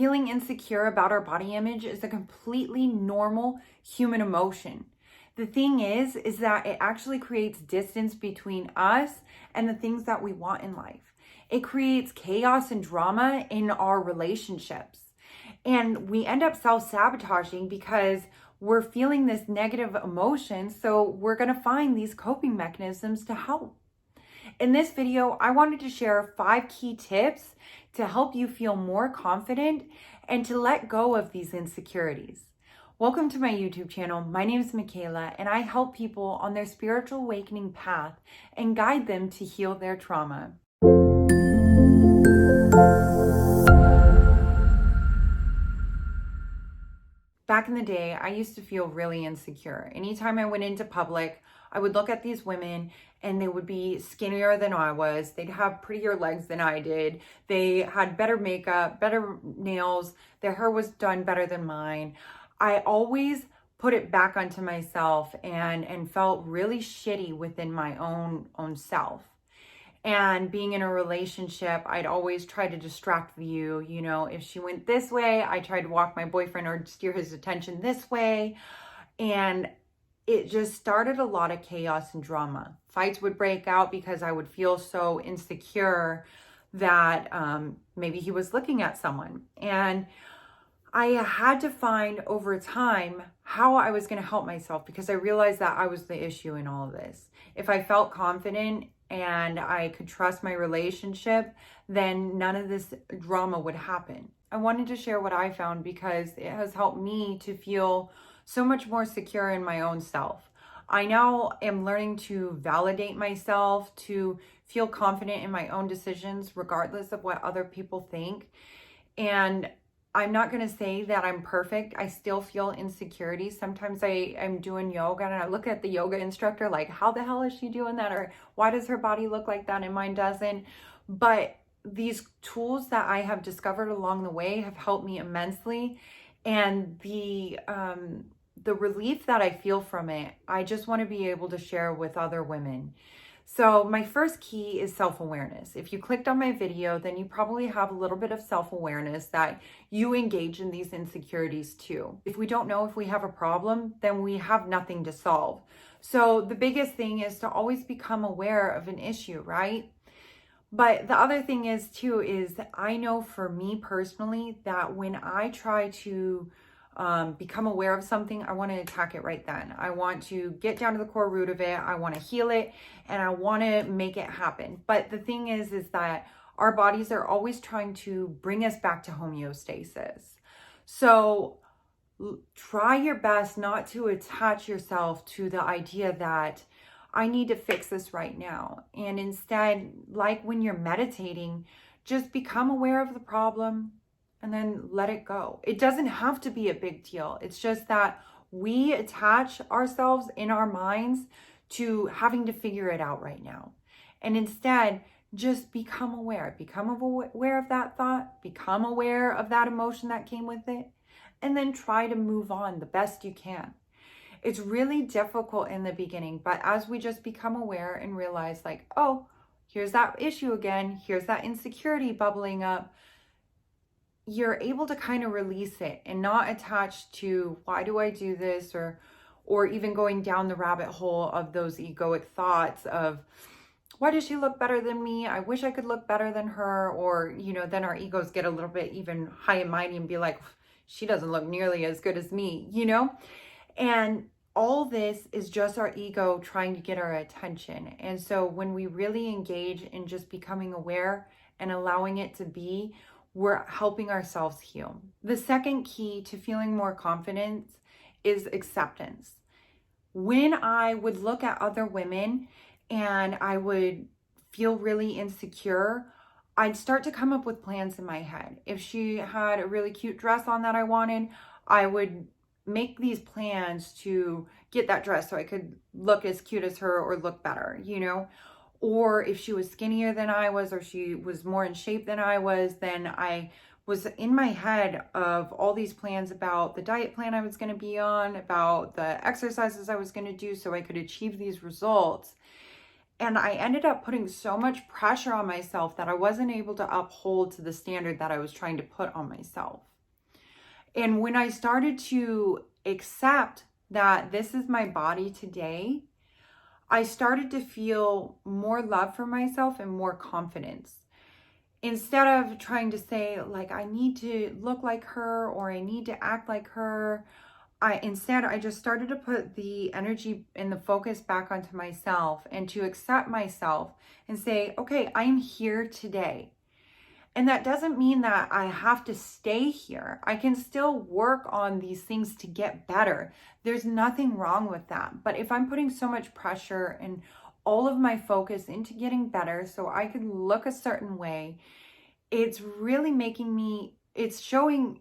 Feeling insecure about our body image is a completely normal human emotion. The thing is that it actually creates distance between us and the things that we want in life. It creates chaos and drama in our relationships. And we end up self-sabotaging because we're feeling this negative emotion. So we're going to find these coping mechanisms to help. In this video, I wanted to share 5 key tips to help you feel more confident and to let go of these insecurities. Welcome to my YouTube channel. My name is Michaela, and I help people on their spiritual awakening path and guide them to heal their trauma. Back in the day, I used to feel really insecure. Anytime I went into public, I would look at these women and they would be skinnier than I was. They'd have prettier legs than I did. They had better makeup, better nails. Their hair was done better than mine. I always put it back onto myself and felt really shitty within my own self. And being in a relationship, I'd always try to distract the view. You know, if she went this way, I tried to walk my boyfriend or steer his attention this way. And it just started a lot of chaos and drama. Fights would break out because I would feel so insecure that maybe he was looking at someone. And I had to find over time how I was going to help myself, because I realized that I was the issue in all of this. If I felt confident and I could trust my relationship, then none of this drama would happen. I wanted to share what I found because it has helped me to feel so much more secure in my own self. I now am learning to validate myself, to feel confident in my own decisions, regardless of what other people think. And I'm not going to say that I'm perfect. I still feel insecurity. Sometimes I'm doing yoga and I look at the yoga instructor like, how the hell is she doing that? Or why does her body look like that and mine doesn't? But these tools that I have discovered along the way have helped me immensely. And the relief that I feel from it, I just want to be able to share with other women. So my first key is self-awareness. If you clicked on my video, then you probably have a little bit of self-awareness that you engage in these insecurities too. If we don't know if we have a problem, then we have nothing to solve. So the biggest thing is to always become aware of an issue, right? But the other thing is too, is I know for me personally that when I try to become aware of something, I want to attack it right then. I want to get down to the core root of it. I want to heal it and I want to make it happen. But the thing is that our bodies are always trying to bring us back to homeostasis. So try your best not to attach yourself to the idea that I need to fix this right now. And instead, like when you're meditating, just become aware of the problem and then let it go. It doesn't have to be a big deal. It's just that we attach ourselves in our minds to having to figure it out right now. And instead, just become aware. Become aware of that thought. Become aware of that emotion that came with it. And then try to move on the best you can. It's really difficult in the beginning, but as we just become aware and realize like, oh, here's that issue again. Here's that insecurity bubbling up. You're able to kind of release it and not attach to why do I do this, or even going down the rabbit hole of those egoic thoughts of why does she look better than me? I wish I could look better than her. Or, you know, then our egos get a little bit even high and mighty and be like, she doesn't look nearly as good as me, you know? And all this is just our ego trying to get our attention. And so when we really engage in just becoming aware and allowing it to be, we're helping ourselves heal. The second key to feeling more confidence is acceptance. When I would look at other women and I would feel really insecure, I'd start to come up with plans in my head. If she had a really cute dress on that I wanted, I would make these plans to get that dress so I could look as cute as her or look better, you know? Or if she was skinnier than I was, or she was more in shape than I was, then I was in my head of all these plans about the diet plan I was going to be on, about the exercises I was going to do so I could achieve these results. And I ended up putting so much pressure on myself that I wasn't able to uphold to the standard that I was trying to put on myself. And when I started to accept that this is my body today, I started to feel more love for myself and more confidence. Instead of trying to say, like, I need to look like her or I need to act like her, I just started to put the energy and the focus back onto myself and to accept myself and say, okay, I'm here today. And that doesn't mean that I have to stay here. I can still work on these things to get better. There's nothing wrong with that. But if I'm putting so much pressure and all of my focus into getting better so I can look a certain way, it's really it's showing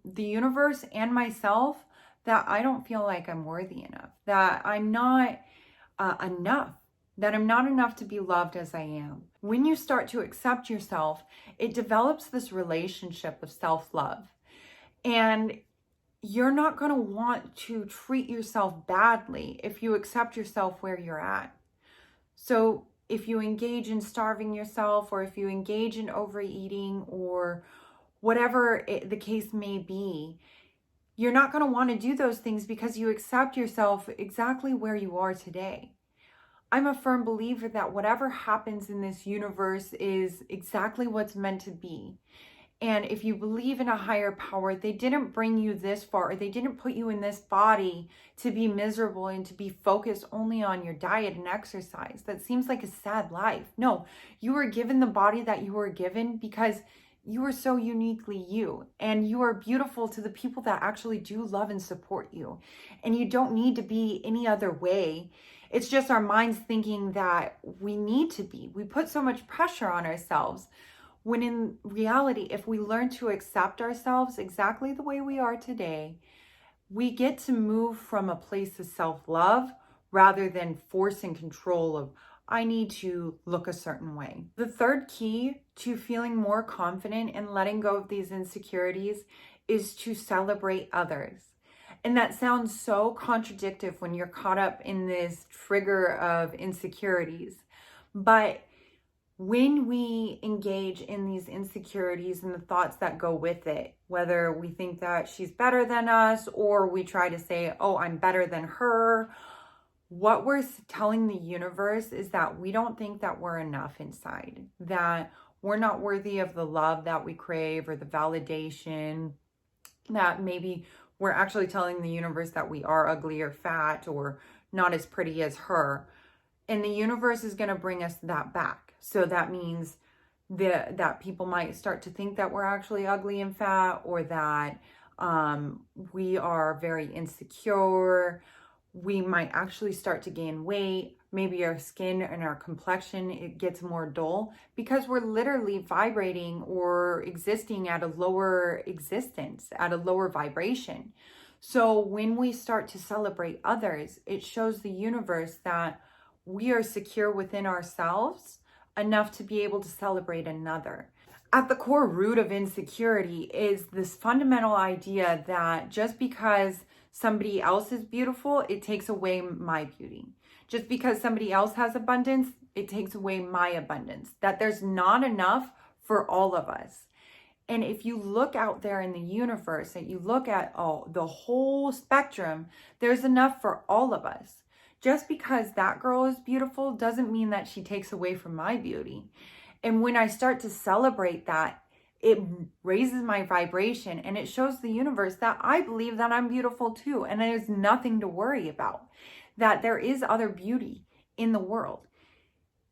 the universe and myself that I don't feel like I'm worthy enough, that I'm not enough, that I'm not enough to be loved as I am. When you start to accept yourself, it develops this relationship of self-love. And you're not going to want to treat yourself badly if you accept yourself where you're at. So if you engage in starving yourself, or if you engage in overeating, or whatever the case may be, you're not going to want to do those things because you accept yourself exactly where you are today. I'm a firm believer that whatever happens in this universe is exactly what's meant to be. And if you believe in a higher power, they didn't bring you this far, or they didn't put you in this body to be miserable and to be focused only on your diet and exercise. That seems like a sad life. No, you were given the body that you were given because you are so uniquely you, and you are beautiful to the people that actually do love and support you. And you don't need to be any other way. It's just our minds thinking that we need to be. We put so much pressure on ourselves, when in reality, if we learn to accept ourselves exactly the way we are today, we get to move from a place of self-love rather than force and control of, I need to look a certain way. The third key to feeling more confident and letting go of these insecurities is to celebrate others. And that sounds so contradictory when you're caught up in this trigger of insecurities. But when we engage in these insecurities and the thoughts that go with it, whether we think that she's better than us, or we try to say, oh, I'm better than her, what we're telling the universe is that we don't think that we're enough inside, that we're not worthy of the love that we crave or the validation, that maybe we're actually telling the universe that we are ugly or fat or not as pretty as her. And the universe is going to bring us that back. So that means that people might start to think that we're actually ugly and fat, or that we are very insecure. We might actually start to gain weight. Maybe our skin and our complexion, it gets more dull because we're literally vibrating or existing at a lower existence, at a lower vibration. So when we start to celebrate others, it shows the universe that we are secure within ourselves enough to be able to celebrate another. At the core root of insecurity is this fundamental idea that just because somebody else is beautiful, it takes away my beauty. Just because somebody else has abundance, it takes away my abundance. That there's not enough for all of us. And if you look out there in the universe and you look at the whole spectrum, there's enough for all of us. Just because that girl is beautiful doesn't mean that she takes away from my beauty. And when I start to celebrate that, it raises my vibration and it shows the universe that I believe that I'm beautiful too. And there's nothing to worry about, that there is other beauty in the world.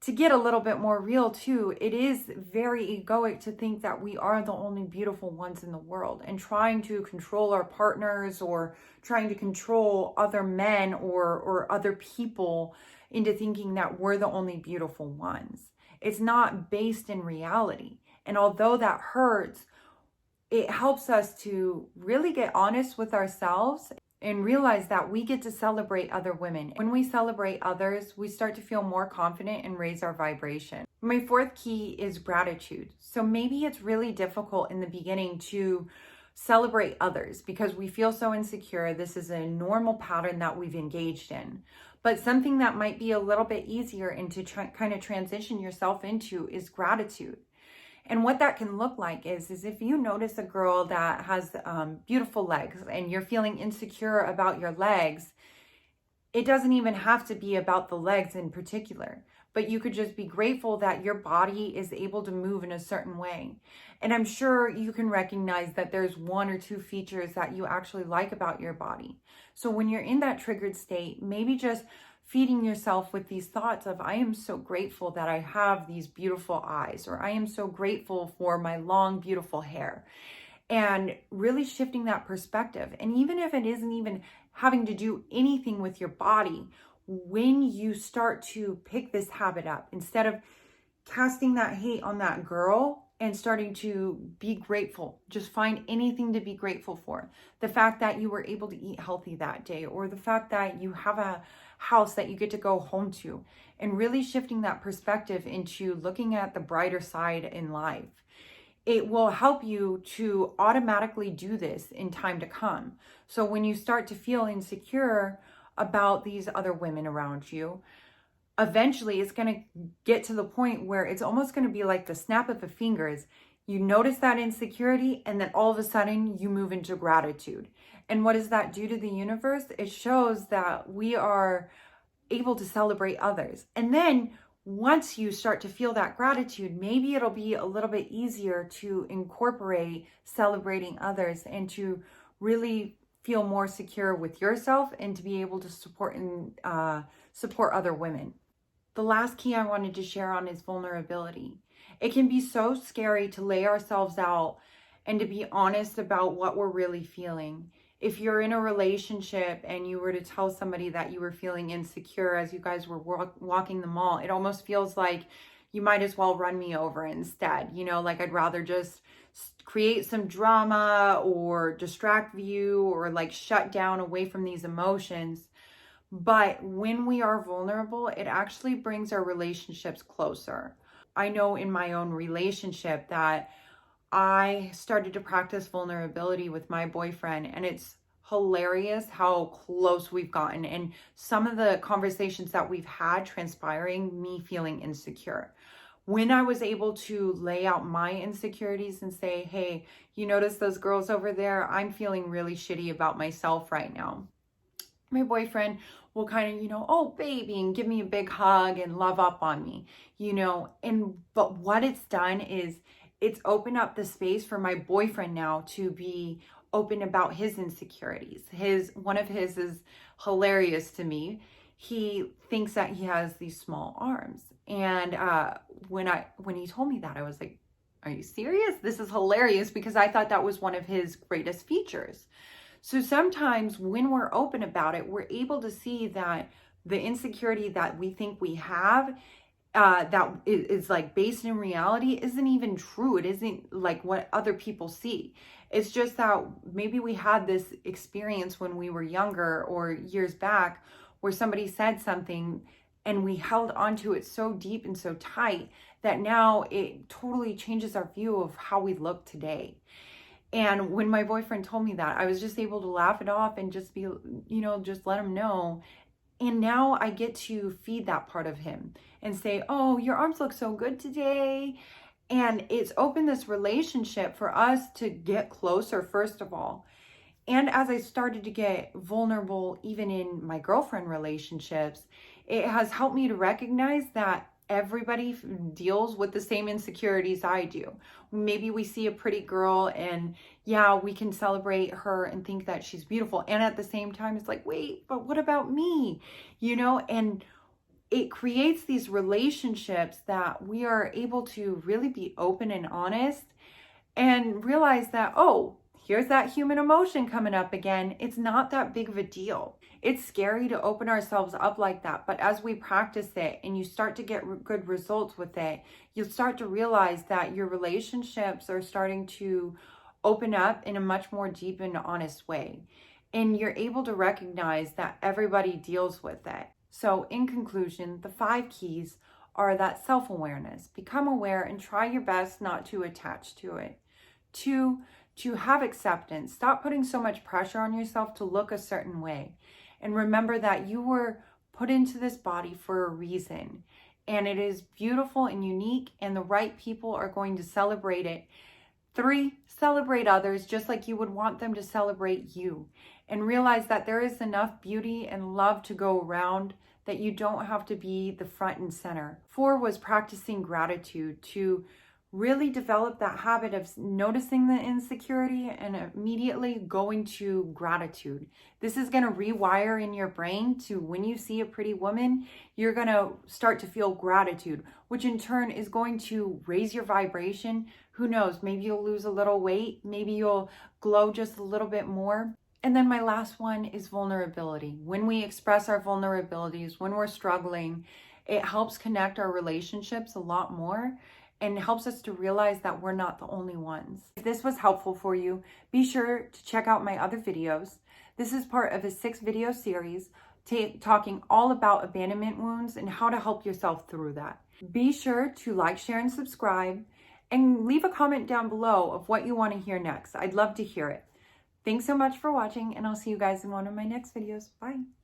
To get a little bit more real too, it is very egoic to think that we are the only beautiful ones in the world, and trying to control our partners or trying to control other men or other people into thinking that we're the only beautiful ones. It's not based in reality. And although that hurts, it helps us to really get honest with ourselves and realize that we get to celebrate other women. When we celebrate others, we start to feel more confident and raise our vibration. My fourth key is gratitude. So maybe it's really difficult in the beginning to celebrate others because we feel so insecure. This is a normal pattern that we've engaged in. But something that might be a little bit easier and to kind of transition yourself into is gratitude. And what that can look like is if you notice a girl that has beautiful legs and you're feeling insecure about your legs, it doesn't even have to be about the legs in particular, but you could just be grateful that your body is able to move in a certain way. And I'm sure you can recognize that there's one or two features that you actually like about your body. So when you're in that triggered state, maybe just feeding yourself with these thoughts of, I am so grateful that I have these beautiful eyes, or I am so grateful for my long, beautiful hair. And really shifting that perspective. And even if it isn't even having to do anything with your body, when you start to pick this habit up, instead of casting that hate on that girl and starting to be grateful, just find anything to be grateful for. The fact that you were able to eat healthy that day, or the fact that you have a house that you get to go home to, and really shifting that perspective into looking at the brighter side in life. It will help you to automatically do this in time to come. So when you start to feel insecure about these other women around you, eventually it's going to get to the point where it's almost going to be like the snap of the fingers. You notice that insecurity, and then all of a sudden you move into gratitude. And what does that do to the universe? It shows that we are able to celebrate others. And then once you start to feel that gratitude, maybe it'll be a little bit easier to incorporate celebrating others and to really feel more secure with yourself and to be able to support other women. The last key I wanted to share on is vulnerability. It can be so scary to lay ourselves out and to be honest about what we're really feeling. If you're in a relationship and you were to tell somebody that you were feeling insecure as you guys were walking the mall, it almost feels like you might as well run me over instead. Like I'd rather just create some drama or distract you or like shut down away from these emotions. But when we are vulnerable, it actually brings our relationships closer. I know in my own relationship that I started to practice vulnerability with my boyfriend, and it's hilarious how close we've gotten, and some of the conversations that we've had transpiring me feeling insecure. When I was able to lay out my insecurities and say, hey, you notice those girls over there? I'm feeling really shitty about myself right now. My boyfriend will kind of, oh, baby, and give me a big hug and love up on me, but what it's done is it's opened up the space for my boyfriend now to be open about his insecurities. One of his is hilarious to me. He thinks that he has these small arms. And when he told me that, I was like, are you serious? This is hilarious, because I thought that was one of his greatest features. So sometimes when we're open about it, we're able to see that the insecurity that we think we have that is like based in reality isn't even true. It isn't like what other people see. It's just that maybe we had this experience when we were younger or years back where somebody said something and we held onto it so deep and so tight that now it totally changes our view of how we look today. And when my boyfriend told me that, I was just able to laugh it off and just be, just let him know. And now I get to feed that part of him and say, oh, your arms look so good today. And it's opened this relationship for us to get closer, first of all. And as I started to get vulnerable, even in my girlfriend relationships, it has helped me to recognize that everybody deals with the same insecurities I do. Maybe we see a pretty girl and yeah, we can celebrate her and think that she's beautiful. And at the same time, it's like, wait, but what about me? And it creates these relationships that we are able to really be open and honest and realize that, oh, here's that human emotion coming up again. It's not that big of a deal. It's scary to open ourselves up like that. But as we practice it and you start to get good results with it, you'll start to realize that your relationships are starting to open up in a much more deep and honest way. And you're able to recognize that everybody deals with it. So in conclusion, the 5 keys are that self-awareness. Become aware and try your best not to attach to it. 2, to have acceptance. Stop putting so much pressure on yourself to look a certain way. And remember that you were put into this body for a reason. and it is beautiful and unique, and the right people are going to celebrate it. 3, celebrate others just like you would want them to celebrate you, and realize that there is enough beauty and love to go around, that you don't have to be the front and center. 4 was practicing gratitude, to really develop that habit of noticing the insecurity and immediately going to gratitude. This is going to rewire in your brain to, when you see a pretty woman, you're going to start to feel gratitude, which in turn is going to raise your vibration. Who knows? Maybe you'll lose a little weight. Maybe you'll glow just a little bit more. And then my last one is vulnerability. When we express our vulnerabilities, when we're struggling, it helps connect our relationships a lot more, and helps us to realize that we're not the only ones. If this was helpful for you, be sure to check out my other videos. This is part of a 6-video series talking all about abandonment wounds and how to help yourself through that. Be sure to like, share, and subscribe, and leave a comment down below of what you want to hear next. I'd love to hear it. Thanks so much for watching, and I'll see you guys in one of my next videos. Bye.